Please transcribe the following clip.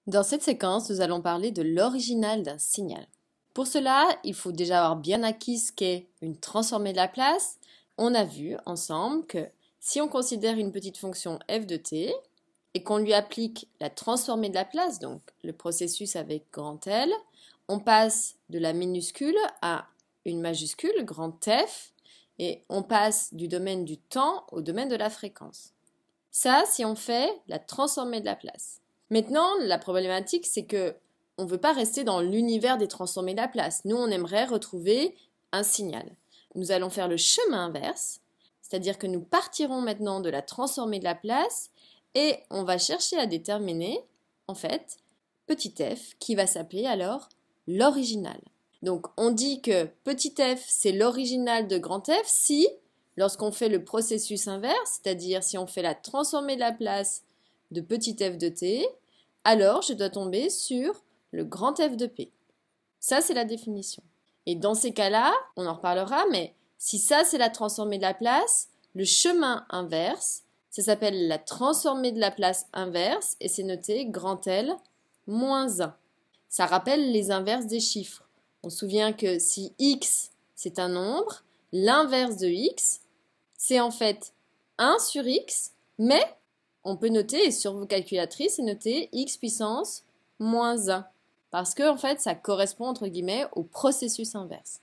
Dans cette séquence, nous allons parler de l'original d'un signal. Pour cela, il faut déjà avoir bien acquis ce qu'est une transformée de Laplace. On a vu ensemble que si on considère une petite fonction f de t et qu'on lui applique la transformée de Laplace, donc le processus avec grand L, on passe de la minuscule à une majuscule, grand F, et on passe du domaine du temps au domaine de la fréquence. Ça, si on fait la transformée de Laplace. Maintenant, la problématique, c'est que on ne veut pas rester dans l'univers des transformées de Laplace. Nous, on aimerait retrouver un signal. Nous allons faire le chemin inverse, c'est-à-dire que nous partirons maintenant de la transformée de Laplace et on va chercher à déterminer, en fait, petit f qui va s'appeler alors l'original. Donc, on dit que petit f, c'est l'original de grand F si, lorsqu'on fait le processus inverse, c'est-à-dire si on fait la transformée de Laplace de petit f de t, alors je dois tomber sur le grand F de P. Ça, c'est la définition. Et dans ces cas-là, on en reparlera, mais si ça, c'est la transformée de Laplace, le chemin inverse, ça s'appelle la transformée de Laplace inverse, et c'est noté grand L moins 1. Ça rappelle les inverses des chiffres. On se souvient que si x, c'est un nombre, l'inverse de x, c'est en fait 1 sur x, mais on peut noter, et sur vos calculatrices, c'est noté x puissance moins 1. Parce que, en fait, ça correspond, entre guillemets, au processus inverse.